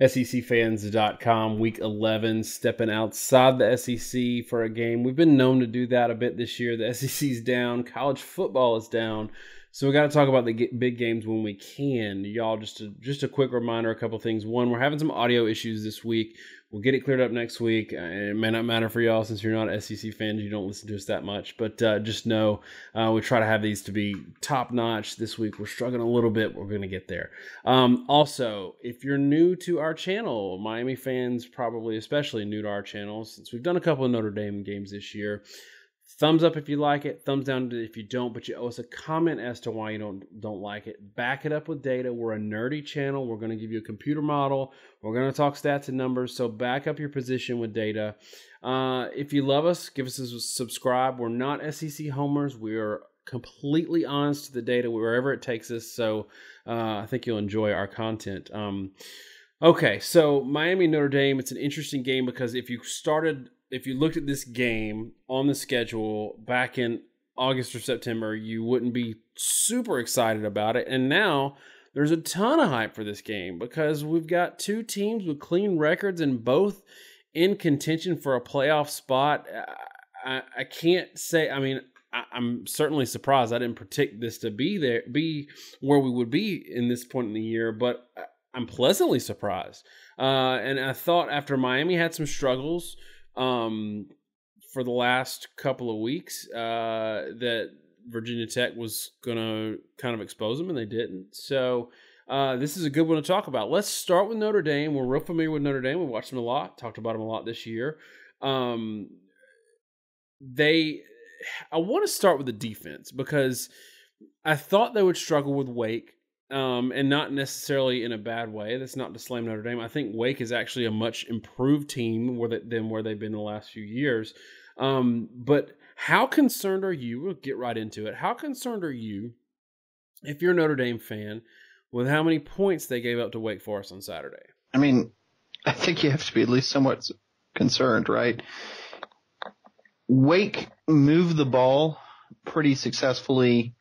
SECfans.com, week 11, stepping outside the SEC for a game. We've been known to do that a bit this year. The SEC's down, college football is down, so we got to talk about the big games when we can. Y'all, just a quick reminder, a couple things. One, we're having some audio issues this week. We'll get it cleared up next week. It may not matter for y'all since you're not SEC fans. You don't listen to us that much. But just know we try to have these to be top-notch. This week we're struggling a little bit. We're going to get there. Also, if you're new to our channel, Miami fans probably especially new to our channel since we've done a couple of Notre Dame games this year. Thumbs up if you like it. Thumbs down if you don't. But you owe us a comment as to why you don't like it. Back it up with data. We're a nerdy channel. We're going to give you a computer model. We're going to talk stats and numbers. So back up your position with data. If you love us, give us a subscribe. We're not SEC homers. We are completely honest to the data wherever it takes us. So I think you'll enjoy our content. Okay, so Miami Notre Dame. It's an interesting game because if you looked at this game on the schedule back in August or September, you wouldn't be super excited about it. And now there's a ton of hype for this game because we've got two teams with clean records and both in contention for a playoff spot. I can't say, I mean, I'm certainly surprised. I didn't predict this to be where we would be in this point in the year, but I'm pleasantly surprised. And I thought after Miami had some struggles, for the last couple of weeks, that Virginia Tech was going to kind of expose them, and they didn't. So this is a good one to talk about. Let's start with Notre Dame. We're real familiar with Notre Dame. We watched them a lot, talked about them a lot this year. I want to start with the defense because I thought they would struggle with Wake. And not necessarily in a bad way. That's not to slam Notre Dame. I think Wake is actually a much improved team than where they've been the last few years. But how concerned are you? We'll get right into it. How concerned are you, if you're a Notre Dame fan, with how many points they gave up to Wake Forest on Saturday? I mean, I think you have to be at least somewhat concerned, right? Wake moved the ball pretty successfully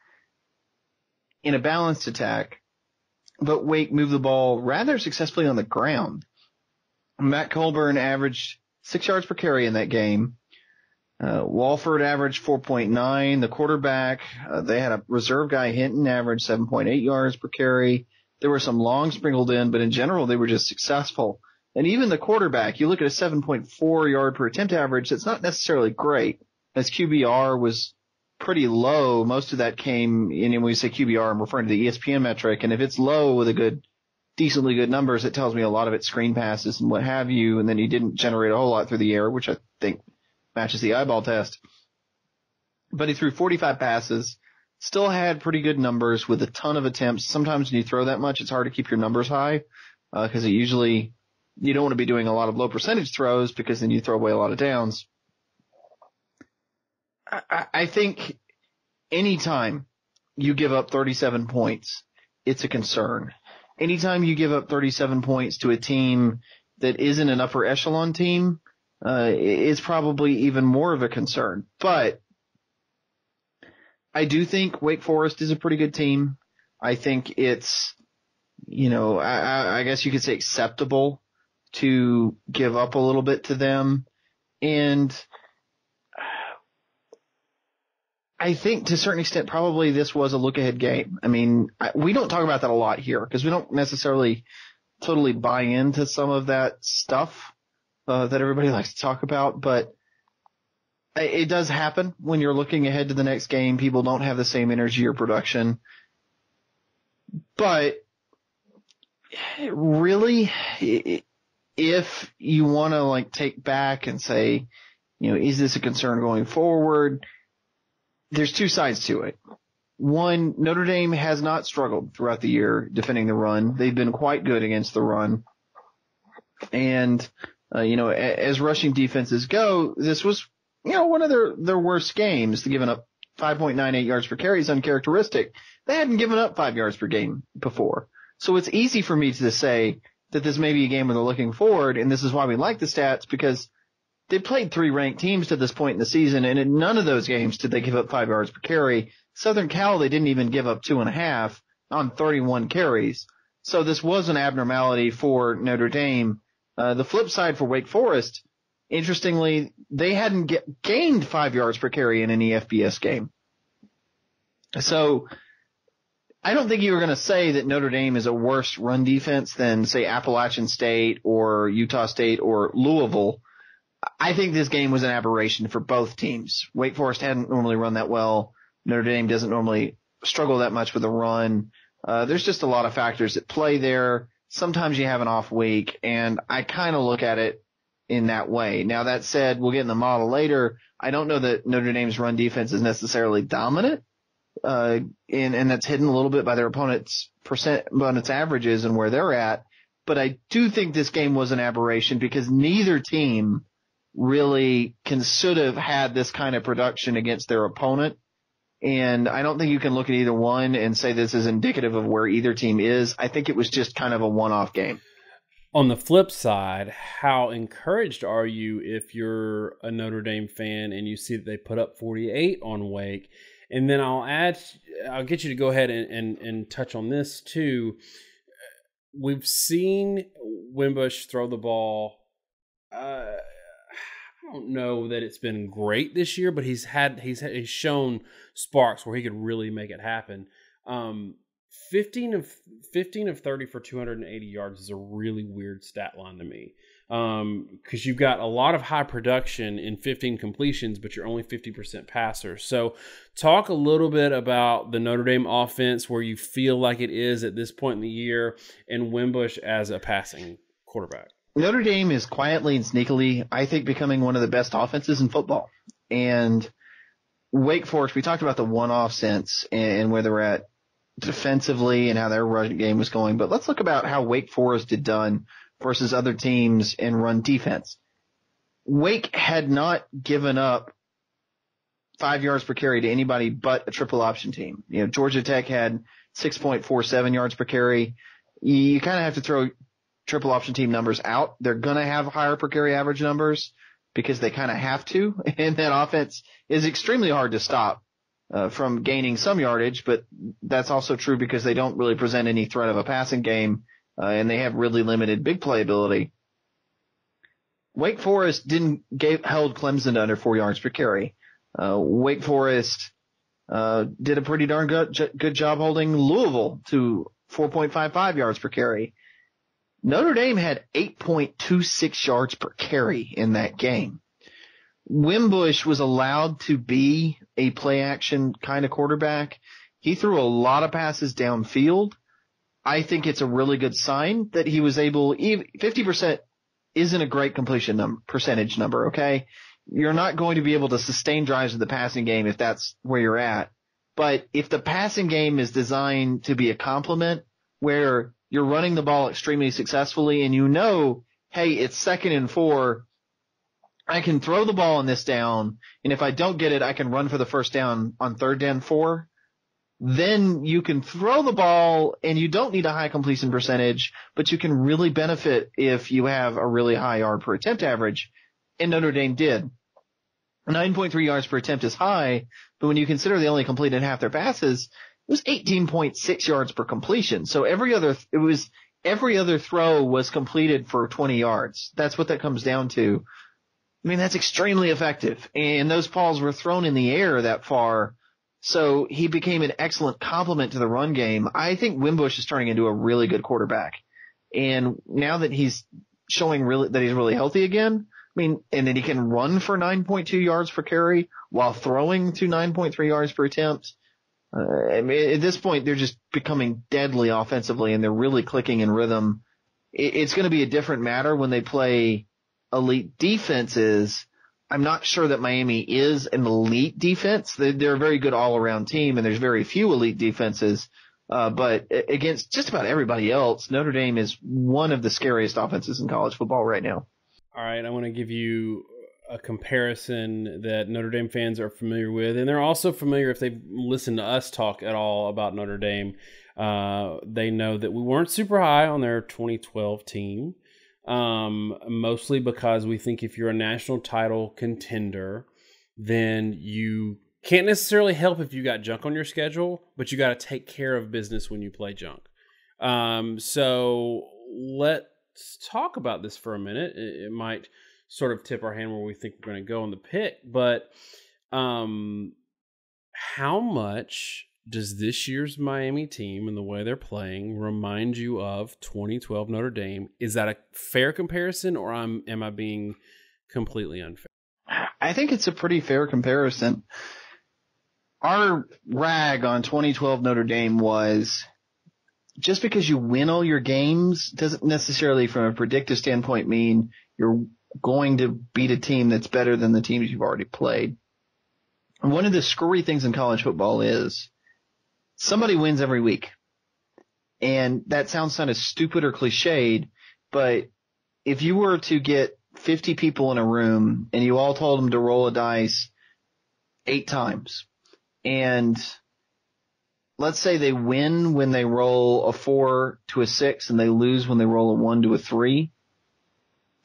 in a balanced attack, but Wake moved the ball rather successfully on the ground. Matt Colburn averaged 6 yards per carry in that game. Walford averaged 4.9. The quarterback, they had a reserve guy, Hinton, averaged 7.8 yards per carry. There were some long sprinkled in, but in general, they were just successful. And even the quarterback, you look at a 7.4 yard per attempt average, that's not necessarily great, as QBR was pretty low. Most of that came in, and when we say QBR, I'm referring to the ESPN metric. And if it's low with decently good numbers, it tells me a lot of it's screen passes and what have you. And then he didn't generate a whole lot through the air, which I think matches the eyeball test. But he threw 45 passes, still had pretty good numbers with a ton of attempts. Sometimes when you throw that much, it's hard to keep your numbers high, because you don't want to be doing a lot of low percentage throws because then you throw away a lot of downs. I think anytime you give up 37 points, it's a concern. Anytime you give up 37 points to a team that isn't an upper echelon team, it's probably even more of a concern. But I do think Wake Forest is a pretty good team. I think it's, I guess you could say acceptable to give up a little bit to them. And I think to a certain extent, probably this was a look-ahead game. I mean, we don't talk about that a lot here because we don't necessarily totally buy into some of that stuff that everybody likes to talk about. But it does happen when you're looking ahead to the next game. People don't have the same energy or production. But really, if you want to take back and say, is this a concern going forward? There's two sides to it. One, Notre Dame has not struggled throughout the year defending the run. They've been quite good against the run. And, as rushing defenses go, this was, one of their worst games. They've given up 5.98 yards per carry is uncharacteristic. They hadn't given up 5 yards per game before. So it's easy for me to say that this may be a game where they're looking forward, and this is why we like the stats, because they played 3 ranked teams to this point in the season, and in none of those games did they give up 5 yards per carry. Southern Cal, they didn't even give up 2.5 on 31 carries. So this was an abnormality for Notre Dame. The flip side for Wake Forest, interestingly, they hadn't gained 5 yards per carry in any FBS game. So I don't think you were going to say that Notre Dame is a worse run defense than, say, Appalachian State or Utah State or Louisville. I think this game was an aberration for both teams. Wake Forest hadn't normally run that well. Notre Dame doesn't normally struggle that much with a run. There's just a lot of factors at play there. Sometimes you have an off week, and I kind of look at it in that way. Now, that said, we'll get in the model later. I don't know that Notre Dame's run defense is necessarily dominant, and that's hidden a little bit by their opponent's averages and where they're at. But I do think this game was an aberration because neither team really should have had this kind of production against their opponent. And I don't think you can look at either one and say this is indicative of where either team is. I think it was just kind of a one-off game. On the flip side, how encouraged are you if you're a Notre Dame fan and you see that they put up 48 on Wake? And then I'll get you to go ahead and touch on this too. We've seen Wimbush throw the ball. I don't know that it's been great this year, but he's shown sparks where he could really make it happen. 15 of 30 for 280 yards is a really weird stat line to me. Because you've got a lot of high production in 15 completions, but you're only 50% passer. So talk a little bit about the Notre Dame offense, where you feel like it is at this point in the year, and Wimbush as a passing quarterback. Notre Dame is quietly and sneakily, I think, becoming one of the best offenses in football. And Wake Forest, we talked about the one-off sense and where they're at defensively and how their run game was going. But let's look about how Wake Forest had done versus other teams in run defense. Wake had not given up 5 yards per carry to anybody but a triple option team. Georgia Tech had 6.47 yards per carry. You kind of have to throw triple option team numbers out. They're going to have higher per carry average numbers because they kind of have to. And that offense is extremely hard to stop from gaining some yardage, but that's also true because they don't really present any threat of a passing game, and they have really limited big play ability. Wake Forest held Clemson to under 4 yards per carry. Wake Forest did a pretty darn good job holding Louisville to 4.55 yards per carry. Notre Dame had 8.26 yards per carry in that game. Wimbush was allowed to be a play action kind of quarterback. He threw a lot of passes downfield. I think it's a really good sign that he was able, 50% isn't a great completion percentage number, okay? You're not going to be able to sustain drives in the passing game if that's where you're at. But if the passing game is designed to be a complement where you're running the ball extremely successfully and hey, it's 2nd and 4, I can throw the ball on this down, and if I don't get it, I can run for the first down on 3rd and 4. Then you can throw the ball, and you don't need a high completion percentage, but you can really benefit if you have a really high yard per attempt average, and Notre Dame did. 9.3 yards per attempt is high, but when you consider they only completed half their passes, it was 18.6 yards per completion. So every other throw was completed for 20 yards. That's what that comes down to. I mean, that's extremely effective. And those balls were thrown in the air that far. So he became an excellent complement to the run game. I think Wimbush is turning into a really good quarterback. And now that he's showing that he's really healthy again, and that he can run for 9.2 yards per carry while throwing to 9.3 yards per attempt. At this point, they're just becoming deadly offensively, and they're really clicking in rhythm. It's going to be a different matter when they play elite defenses. I'm not sure that Miami is an elite defense. They're a very good all-around team, and there's very few elite defenses. But against just about everybody else, Notre Dame is one of the scariest offenses in college football right now. All right, I want to give you a comparison that Notre Dame fans are familiar with, and they're also familiar if they've listened to us talk at all about Notre Dame. They know that we weren't super high on their 2012 team, mostly because we think if you're a national title contender, then you can't necessarily help if you got junk on your schedule, but you got to take care of business when you play junk. So let's talk about this for a minute. It might sort of tip our hand where we think we're going to go on the pick, but how much does this year's Miami team and the way they're playing remind you of 2012 Notre Dame? Is that a fair comparison, or am I being completely unfair? I think it's a pretty fair comparison. Our rag on 2012 Notre Dame was just because you win all your games doesn't necessarily, from a predictive standpoint, mean you're going to beat a team that's better than the teams you've already played. And one of the screwy things in college football is somebody wins every week. And that sounds kind of stupid or cliched, but if you were to get 50 people in a room and you all told them to roll a dice 8 times, and let's say they win when they roll a 4 to a 6 and they lose when they roll a 1 to a 3,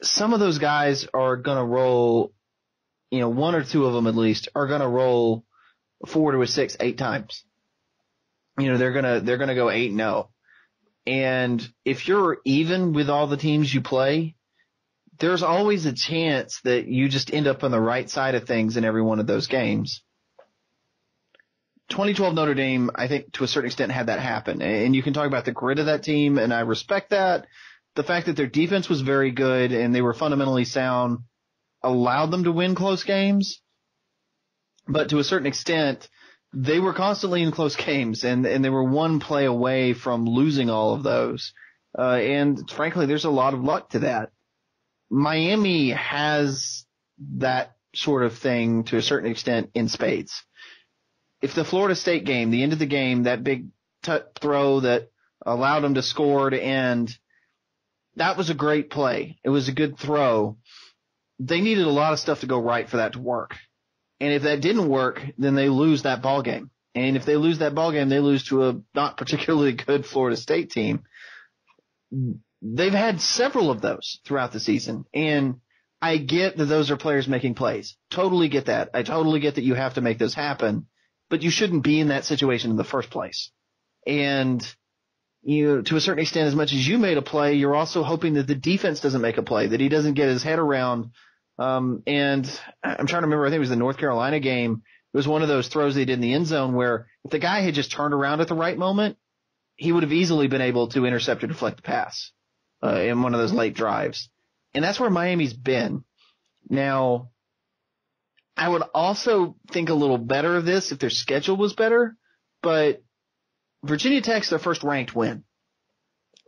some of those guys are going to roll, one or two of them at least are going to roll 4 to a 6 8 times. They're going to go 8-0. And if you're even with all the teams you play, there's always a chance that you just end up on the right side of things in every one of those games. 2012 Notre Dame, I think to a certain extent had that happen. And you can talk about the grit of that team, and I respect that. The fact that their defense was very good and they were fundamentally sound allowed them to win close games. But to a certain extent, they were constantly in close games, and they were one play away from losing all of those. And frankly, there's a lot of luck to that. Miami has that sort of thing to a certain extent in spades. If the Florida State game, the end of the game, that big throw that allowed them to score to end, that was a great play. It was a good throw. They needed a lot of stuff to go right for that to work. And if that didn't work, then they lose that ball game. And if they lose that ball game, they lose to a not particularly good Florida State team. They've had several of those throughout the season. And I get that those are players making plays. Totally get that. I totally get that you have to make those happen. But you shouldn't be in that situation in the first place. And to a certain extent, as much as you made a play, you're also hoping that the defense doesn't make a play, that he doesn't get his head around. And I'm trying to remember, I think it was the North Carolina game. It was one of those throws they did in the end zone where if the guy had just turned around at the right moment, he would have easily been able to intercept or deflect the pass in one of those late drives. And that's where Miami's been. Now, I would also think a little better of this if their schedule was better, but Virginia Tech's their first ranked win.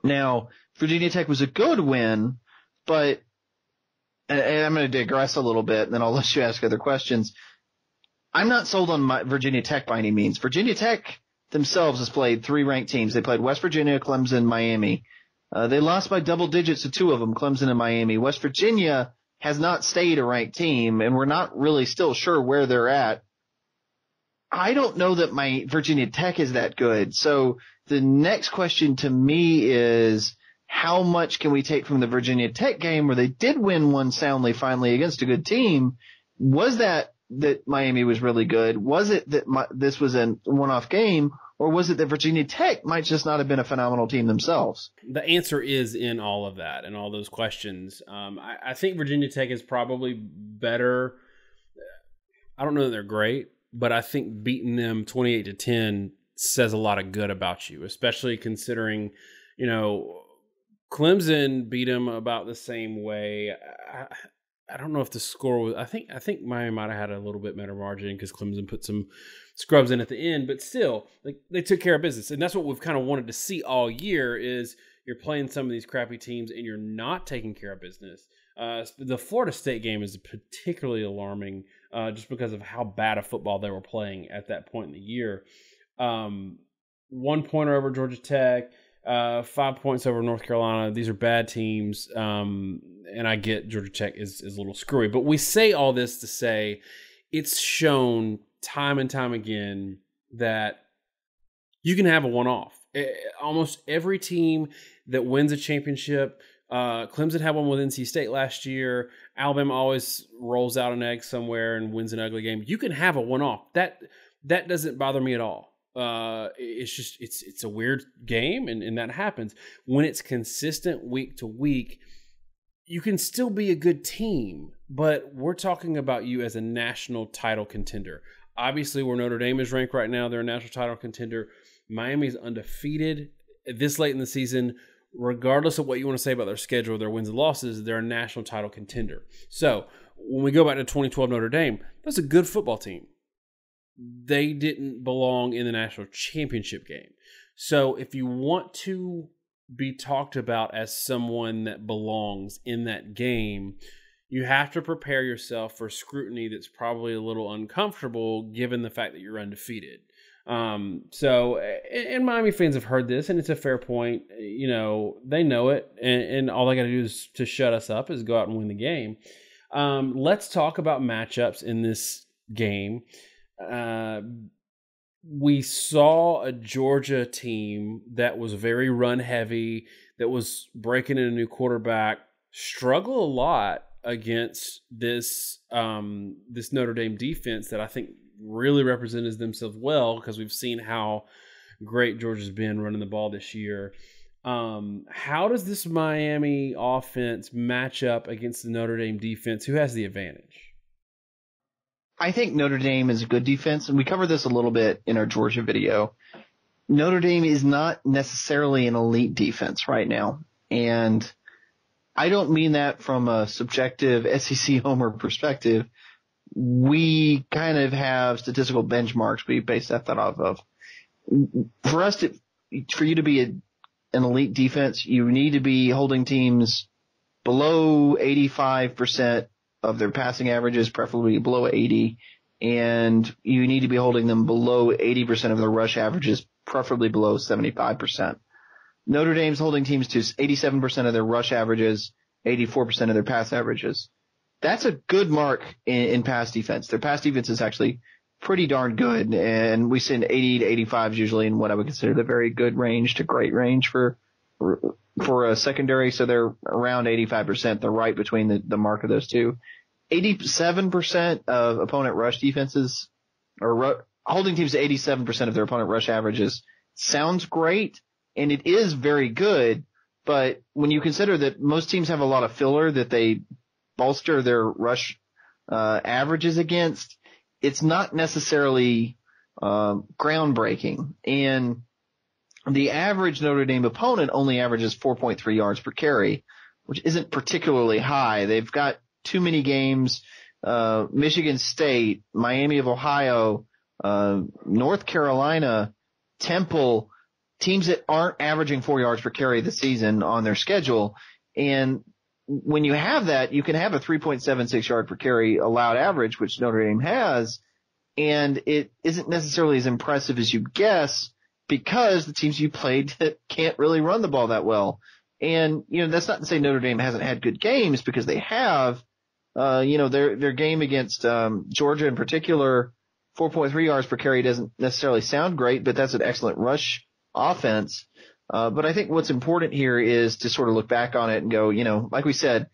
Now, Virginia Tech was a good win, but, and I'm going to digress a little bit, and then I'll let you ask other questions. I'm not sold on Virginia Tech by any means. Virginia Tech themselves has played 3 ranked teams. They played West Virginia, Clemson, Miami. They lost by double digits to 2 of them, Clemson and Miami. West Virginia has not stayed a ranked team, and we're not really still sure where they're at. I don't know that my Virginia Tech is that good. So the next question to me is, how much can we take from the Virginia Tech game where they did win one soundly finally against a good team? Was that Miami was really good? Was it that this was a one-off game? Or was it that Virginia Tech might just not have been a phenomenal team themselves? The answer is in all of that and all those questions. I think Virginia Tech is probably better. I don't know that they're great, but I think beating them 28-10 says a lot of good about you, especially considering, Clemson beat them about the same way. I don't know if the score was. I think Miami might have had a little bit better margin because Clemson put some scrubs in at the end, but still, like, they took care of business, and that's what we've kind of wanted to see all year. Is you're playing some of these crappy teams and you're not taking care of business. The Florida State game is particularly alarming, just because of how bad a football they were playing at that point in the year. 1 pointer over Georgia Tech. 5 points over North Carolina. These are bad teams, and I get Georgia Tech is a little screwy. But we say all this to say it's shown time and time again that you can have a one-off. Almost every team that wins a championship, Clemson had one with NC State last year. Alabama always rolls out an egg somewhere and wins an ugly game. You can have a one-off. That doesn't bother me at all. It's a weird game, and that happens. When it's consistent week to week, you can still be a good team, but we're talking about you as a national title contender. Obviously, where Notre Dame is ranked right now, they're a national title contender. Miami's undefeated this late in the season. Regardless of what you want to say about their schedule, their wins and losses, they're a national title contender. So when we go back to 2012 Notre Dame, that's a good football team. They didn't belong in the national championship game. So if you want to be talked about as someone that belongs in that game, you have to prepare yourself for scrutiny that's probably a little uncomfortable given the fact that you're undefeated. And Miami fans have heard this, and it's a fair point. You know, they know it, and all they got to do is to shut us up is go out and win the game. Let's talk about matchups in this game. We saw a Georgia team that was very run heavy, that was breaking in a new quarterback, struggle a lot against this Notre Dame defense that I think really represented themselves well, because we've seen how great Georgia's been running the ball this year. How does this Miami offense match up against the Notre Dame defense? Who has the advantage? I think Notre Dame is a good defense, and we covered this a little bit in our Georgia video. Notre Dame is not necessarily an elite defense right now, and I don't mean that from a subjective SEC homer perspective. We kind of have statistical benchmarks we base that off of. For you to be an elite defense, you need to be holding teams below 85% of their passing averages, preferably below 80, and you need to be holding them below 80% of their rush averages, preferably below 75%. Notre Dame's holding teams to 87% of their rush averages, 84% of their pass averages. That's a good mark in pass defense. Their pass defense is actually pretty darn good, and we send 80 to 85 usually in what I would consider the very good range to great range for a secondary. So they're around 85%. They're right between the mark of those two. 87% of opponent rush defenses, or holding teams to 87% of their opponent rush averages, sounds great, and it is very good. But when you consider that most teams have a lot of filler that they bolster their rush averages against, it's not necessarily groundbreaking. And the average Notre Dame opponent only averages 4.3 yards per carry, which isn't particularly high. They've got too many games. Michigan State, Miami of Ohio, North Carolina, Temple, teams that aren't averaging 4 yards per carry this season on their schedule. And when you have that, you can have a 3.76 yard per carry allowed average, which Notre Dame has, and it isn't necessarily as impressive as you guess because the teams you played can't really run the ball that well. And, that's not to say Notre Dame hasn't had good games, because they have. Their game against Georgia in particular, 4.3 yards per carry doesn't necessarily sound great, but that's an excellent rush offense. But I think what's important here is to sort of look back on it and go, like we said,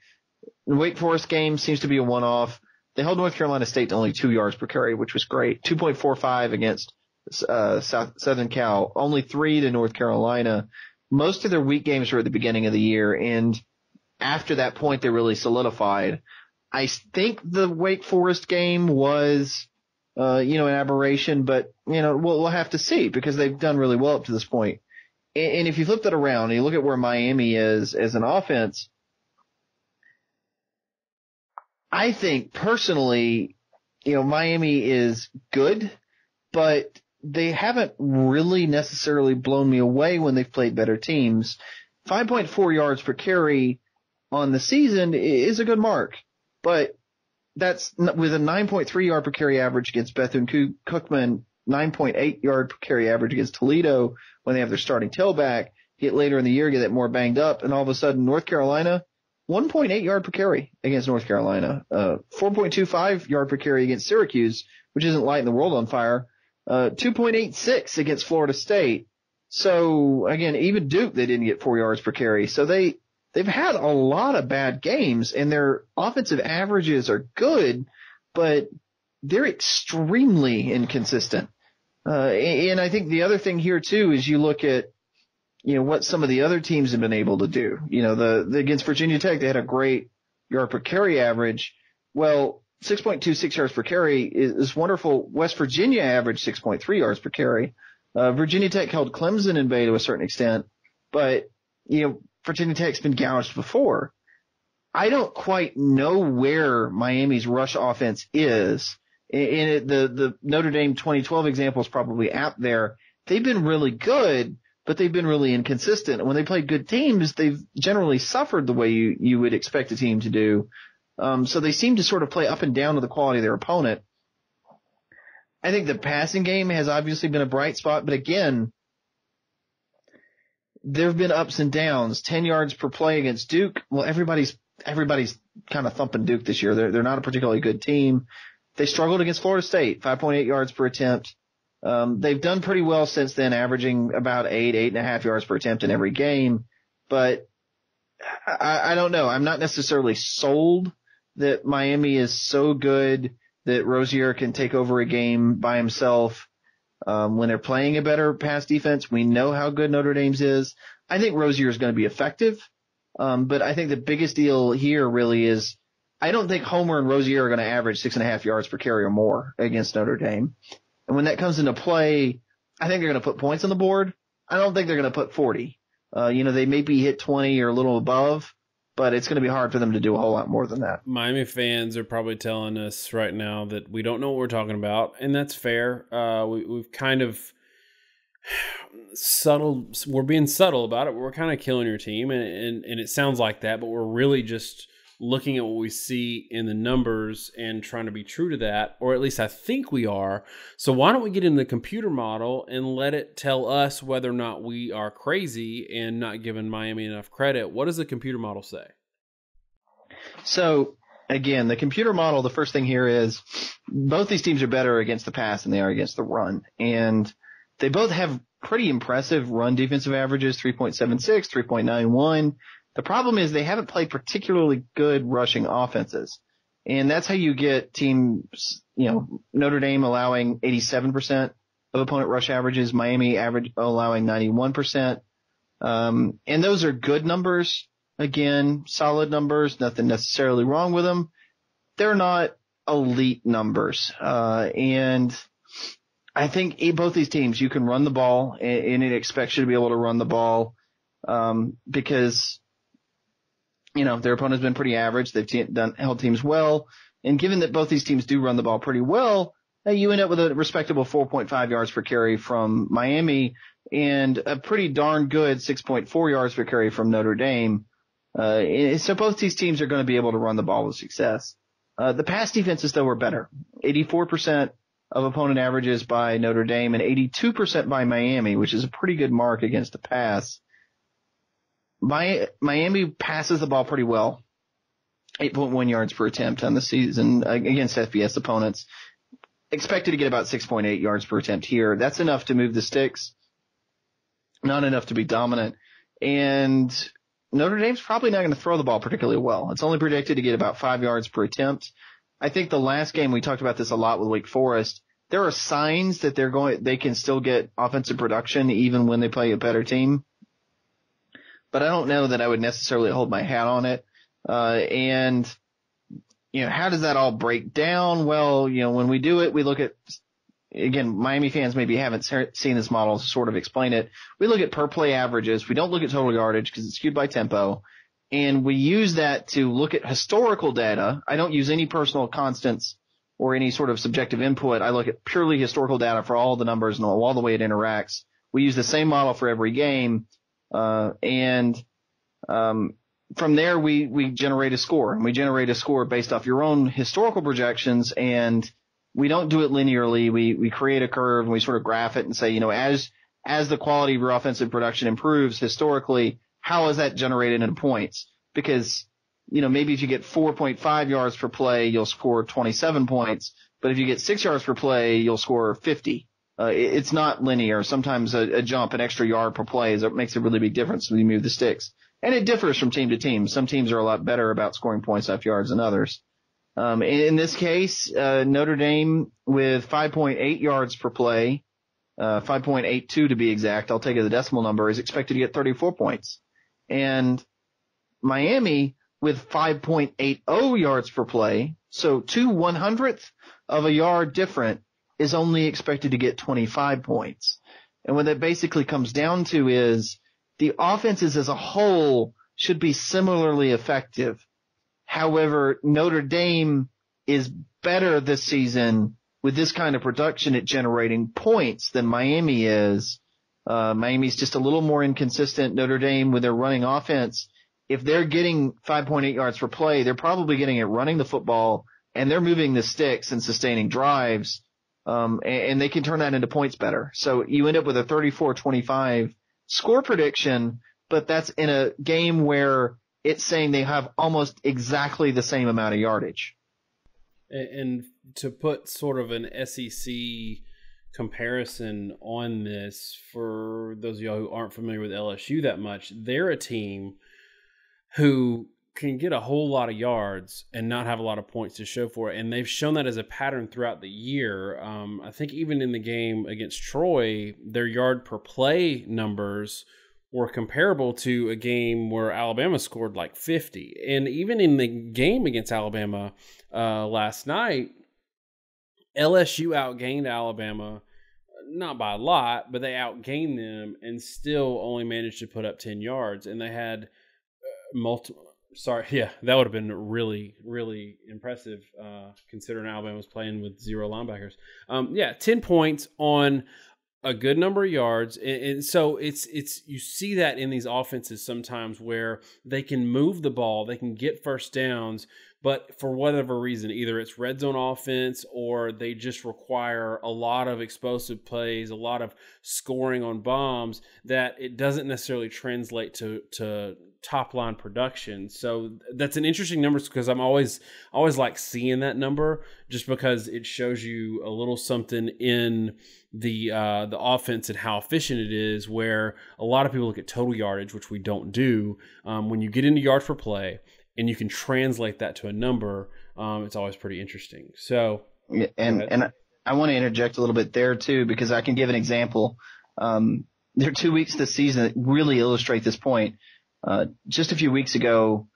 the Wake Forest game seems to be a one-off. They held North Carolina State to only 2 yards per carry, which was great. 2.45 against Southern Cal, only 3 to North Carolina. Most of their weak games were at the beginning of the year, and after that point, they really solidified. I think the Wake Forest game was, an aberration, but, we'll have to see, because they've done really well up to this point. And if you flip that around and you look at where Miami is as an offense, I think personally, Miami is good, but they haven't really necessarily blown me away when they've played better teams. 5.4 yards per carry on the season is a good mark, but that's with a 9.3 yard per carry average against Bethune-Cookman, 9.8 yard per carry average against Toledo when they have their starting tailback. Get later in the year, get that more banged up, and all of a sudden North Carolina, 1.8 yard per carry against North Carolina, 4.25 yard per carry against Syracuse, which isn't lighting the world on fire, 2.86 against Florida State. So again, even Duke, they didn't get 4 yards per carry. So they've had a lot of bad games, and their offensive averages are good, but they're extremely inconsistent. And I think the other thing here too is you look at, what some of the other teams have been able to do. Against Virginia Tech, they had a great yard per carry average. Well, 6.26 yards per carry is wonderful. West Virginia averaged 6.3 yards per carry. Virginia Tech held Clemson in bay to a certain extent, but, Virginia Tech's been gouged before. I don't quite know where Miami's rush offense is. The Notre Dame 2012 example is probably out there. They've been really good, but they've been really inconsistent. When they play good teams, they've generally suffered the way you would expect a team to do. So they seem to sort of play up and down to the quality of their opponent. I think the passing game has obviously been a bright spot, but again, there have been ups and downs. 10 yards per play against Duke. Well, everybody's kind of thumping Duke this year. They're not a particularly good team. They struggled against Florida State, 5.8 yards per attempt. They've done pretty well since then, averaging about 8.5 yards per attempt in every game. But I don't know. I'm not necessarily sold that Miami is so good that Rosier can take over a game by himself. When they're playing a better pass defense, we know how good Notre Dame's is. I think Rosier is going to be effective. But I think the biggest deal here really is I don't think Homer and Rosier are going to average 6.5 yards per carry or more against Notre Dame. And when that comes into play, I think they're going to put points on the board. I don't think they're going to put 40. They maybe hit 20 or a little above, but it's going to be hard for them to do a whole lot more than that. Miami fans are probably telling us right now that we don't know what we're talking about, and that's fair. We've kind of we're being subtle about it. We're kind of killing your team, and it sounds like that, but we're really just looking at what we see in the numbers and trying to be true to that, or at least I think we are. So why don't we get into the computer model and let it tell us whether or not we are crazy and not giving Miami enough credit? What does the computer model say? So again, the computer model, the first thing here is both these teams are better against the pass than they are against the run. And they both have pretty impressive run defensive averages, 3.76, 3.91. The problem is they haven't played particularly good rushing offenses. And that's how you get teams, Notre Dame allowing 87% of opponent rush averages, Miami allowing 91%. And those are good numbers. Again, solid numbers, nothing necessarily wrong with them. They're not elite numbers. And I think both these teams, you can run the ball, and it expects you to be able to run the ball, because their opponent's been pretty average. They've held teams well. And given that both these teams do run the ball pretty well, you end up with a respectable 4.5 yards per carry from Miami and a pretty darn good 6.4 yards per carry from Notre Dame. So both these teams are going to be able to run the ball with success. The pass defenses, though, were better. 84% of opponent averages by Notre Dame and 82% by Miami, which is a pretty good mark against the pass. Miami passes the ball pretty well, 8.1 yards per attempt on the season against FBS opponents. Expected to get about 6.8 yards per attempt here. That's enough to move the sticks, not enough to be dominant. And Notre Dame's probably not going to throw the ball particularly well. It's only predicted to get about 5 yards per attempt. I think the last game, we talked about this a lot with Wake Forest. There are signs that they can still get offensive production even when they play a better team. But I don't know that I would necessarily hold my hat on it. And how does that all break down? Well, when we do it, we look at, again, Miami fans maybe haven't seen this model sort of explain it. We look at per play averages. We don't look at total yardage because it's skewed by tempo. And we use that to look at historical data. I don't use any personal constants or any sort of subjective input. I look at purely historical data for all the numbers and all the way it interacts. We use the same model for every game. And from there, we generate a score, and we generate a score based off your own historical projections, and we don't do it linearly. We create a curve and we sort of graph it and say, as the quality of your offensive production improves historically, how is that generated in points? Because, maybe if you get 4.5 yards per play, you'll score 27 points. But if you get 6 yards per play, you'll score 50. It's not linear. Sometimes a jump, an extra yard per play makes a really big difference when you move the sticks. And it differs from team to team. Some teams are a lot better about scoring points off yards than others. In this case, Notre Dame with 5.8 yards per play 5.82 to be exact, I'll take it the decimal number, is expected to get 34 points. And Miami, with 5.80 yards per play, so 2/100th of a yard different, is only expected to get 25 points. And what that basically comes down to is the offenses as a whole should be similarly effective. However, Notre Dame is better this season with this kind of production at generating points than Miami is. Miami's just a little more inconsistent. Notre Dame, with their running offense, if they're getting 5.8 yards per play, they're probably getting it running the football, and they're moving the sticks and sustaining drives, and they can turn that into points better. So you end up with a 34-25 score prediction, but that's in a game where it's saying they have almost exactly the same amount of yardage. And to put sort of an SEC comparison on this, for those of y'all who aren't familiar with LSU that much, they're a team who can get a whole lot of yards and not have a lot of points to show for it. And they've shown that as a pattern throughout the year. I think even in the game against Troy, their yard per play numbers were comparable to a game where Alabama scored like 50. And even in the game against Alabama last night, LSU outgained Alabama, not by a lot, but they outgained them and still only managed to put up 10 yards. And they had that would have been really, really impressive considering Alabama was playing with 0 linebackers. 10 points on a good number of yards. And so it's you see that in these offenses sometimes where they can move the ball, they can get first downs, but for whatever reason, either it's red zone offense or they just require a lot of explosive plays, a lot of scoring on bombs, that it doesn't necessarily translate to top line production. So that's an interesting number because I'm always like seeing that number just because it shows you a little something in the offense and how efficient it is, where a lot of people look at total yardage, which we don't do. When you get into yards per play and you can translate that to a number, it's always pretty interesting. So, and I want to interject a little bit there too, because I can give an example. There are 2 weeks this season that really illustrate this point. Just a few weeks ago,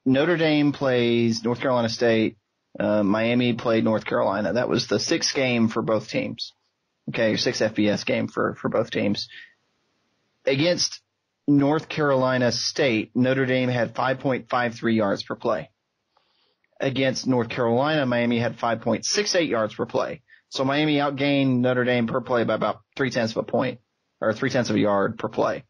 Notre Dame plays North Carolina State. Miami played North Carolina. That was the 6th game for both teams. Okay, 6th FBS game for both teams. Against North Carolina State, Notre Dame had 5.53 yards per play. Against North Carolina, Miami had 5.68 yards per play. So Miami outgained Notre Dame per play by about 0.3 of a point, or 0.3 of a yard per play.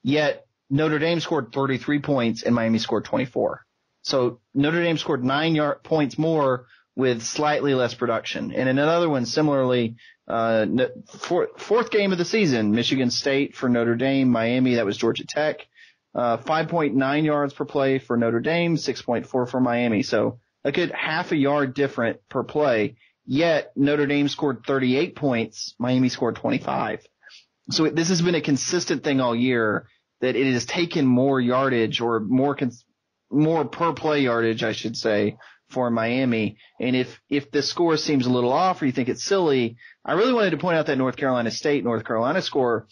Yet Notre Dame scored 33 points and Miami scored 24. So Notre Dame scored 9 points more with slightly less production. And in another one, similarly, fourth game of the season, Michigan State for Notre Dame, Miami, that was Georgia Tech. 5.9 yards per play for Notre Dame, 6.4 for Miami. So a good half a yard different per play. Yet Notre Dame scored 38 points, Miami scored 25. So this has been a consistent thing all year, that it has taken more yardage, or more per play yardage, I should say, for Miami. And if the score seems a little off or you think it's silly, I really wanted to point out that North Carolina State, North Carolina score,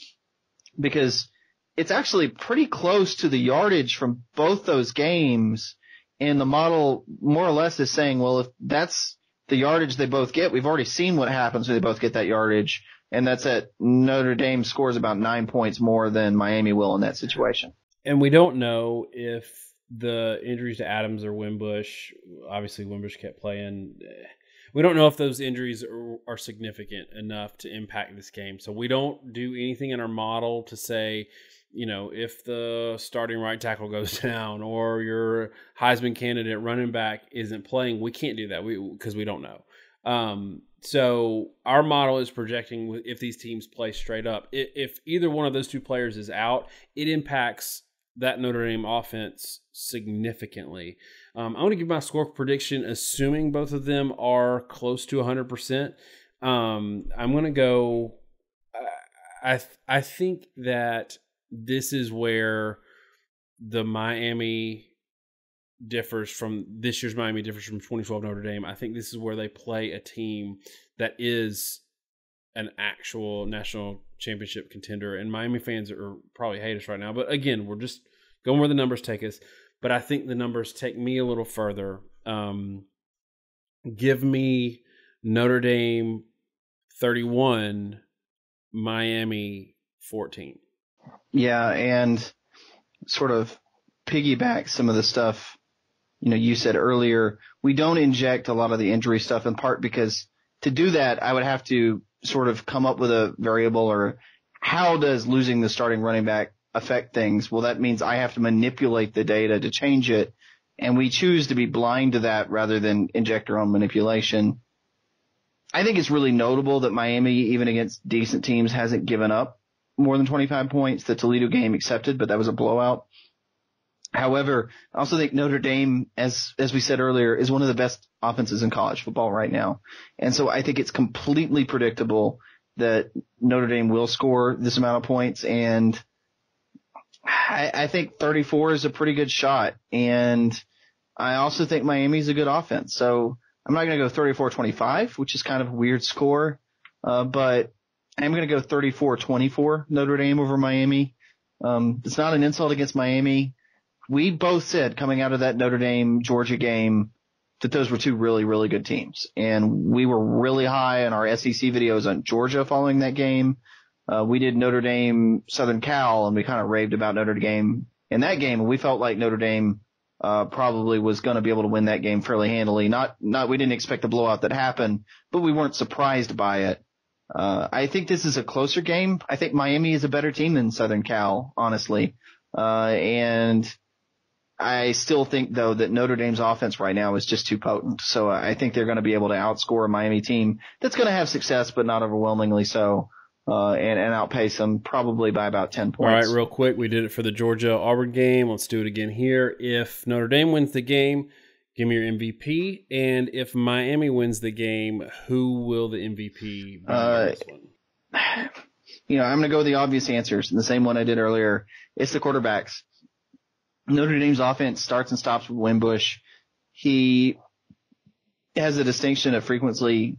because it's actually pretty close to the yardage from both those games. And the model more or less is saying, well, if that's the yardage they both get, we've already seen what happens when they both get that yardage. And that's at Notre Dame scores about 9 points more than Miami will in that situation. And we don't know if the injuries to Adams or Wimbush, obviously Wimbush kept playing. We don't know if those injuries are significant enough to impact this game. So we don't do anything in our model to say, if the starting right tackle goes down or your Heisman candidate running back isn't playing, we can't do that because we don't know. So our model is projecting if these teams play straight up. If either one of those two players is out, it impacts that Notre Dame offense significantly. I want to give my score prediction, assuming both of them are close to 100%. I'm going to go. I think that this is where the Miami differs from this year's Miami differs from 2012 Notre Dame. I think this is where they play a team that is an actual national championship contender. And Miami fans are probably hate us right now. But again, we're just going where the numbers take us. But I think the numbers take me a little further. Give me Notre Dame 31, Miami 14. Yeah, and sort of piggyback some of the stuff, you said earlier. We don't inject a lot of the injury stuff, in part because to do that, I would have to sort of come up with a variable, or how does losing the starting running back affect things? Well, that means I have to manipulate the data to change it, and we choose to be blind to that rather than inject our own manipulation. I think it's really notable that Miami, even against decent teams, hasn't given up more than 25 points. The Toledo game accepted, but that was a blowout. However, I also think Notre Dame, as we said earlier, is one of the best offenses in college football right now. And so I think it's completely predictable that Notre Dame will score this amount of points. And I think 34 is a pretty good shot. And I also think Miami's a good offense. So I'm not going to go 34-25, which is kind of a weird score. But I'm going to go 34-24 Notre Dame over Miami. It's not an insult against Miami. We both said coming out of that Notre Dame Georgia game that those were two really, really good teams. And we were really high in our SEC videos on Georgia following that game. We did Notre Dame Southern Cal, and we kind of raved about Notre Dame in that game. And we felt like Notre Dame probably was going to be able to win that game fairly handily. We didn't expect the blowout that happened, but we weren't surprised by it. I think this is a closer game. I think Miami is a better team than Southern Cal, honestly. And I still think, though, that Notre Dame's offense right now is just too potent. So I think they're going to be able to outscore a Miami team that's going to have success, but not overwhelmingly so, and outpace them probably by about 10 points. All right, real quick, we did it for the Georgia-Auburn game. Let's do it again here. If Notre Dame wins the game, give me your MVP. And if Miami wins the game, who will the MVP be in this one? I'm going to go with the obvious answers, and the same one I did earlier. It's the quarterbacks. Notre Dame's offense starts and stops with Wimbush. He has a distinction of frequently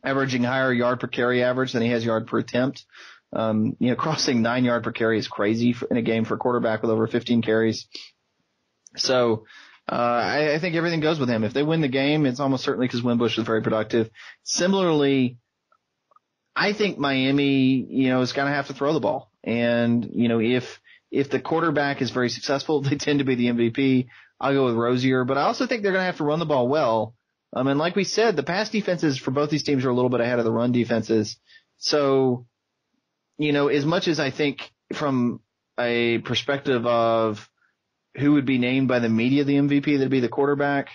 averaging higher yard per carry average than he has yard per attempt. Crossing 9 yard per carry is crazy in a game for a quarterback with over 15 carries. So I think everything goes with him. If they win the game, it's almost certainly because Wimbush is very productive. Similarly, I think Miami, is going to have to throw the ball. And, if the quarterback is very successful, they tend to be the MVP. I'll go with Rosier, but I also think they're going to have to run the ball well. And like we said, the pass defenses for both these teams are a little bit ahead of the run defenses. So, as much as I think from a perspective of who would be named by the media the MVP, that'd be the quarterback.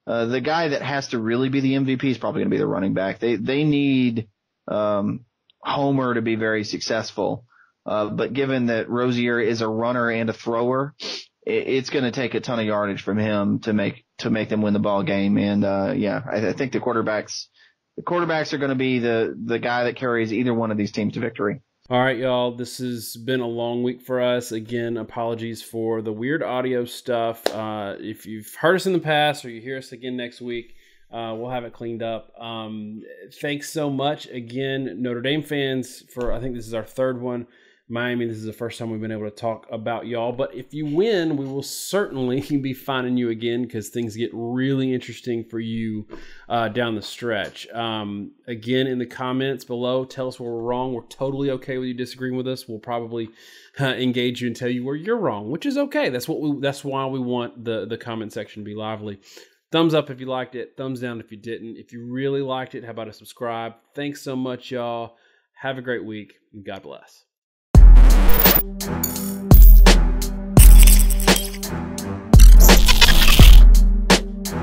The guy that has to really be the MVP is probably going to be the running back. They need Homer to be very successful. But given that Rosier is a runner and a thrower, it's going to take a ton of yardage from him to make them win the ball game. And I think the quarterbacks are going to be the guy that carries either one of these teams to victory. All right, y'all. This has been a long week for us. Again, apologies for the weird audio stuff. If you've heard us in the past or you hear us again next week, we'll have it cleaned up. Thanks so much again, Notre Dame fans, I think this is our third one. Miami, this is the first time we've been able to talk about y'all. But if you win, we will certainly be finding you again because things get really interesting for you down the stretch. Again, in the comments below, tell us where we're wrong. We're totally okay with you disagreeing with us. We'll probably engage you and tell you where you're wrong, which is okay. That's why we want the comment section to be lively. Thumbs up if you liked it. Thumbs down if you didn't. If you really liked it, how about a subscribe? Thanks so much, y'all. Have a great week, and God bless.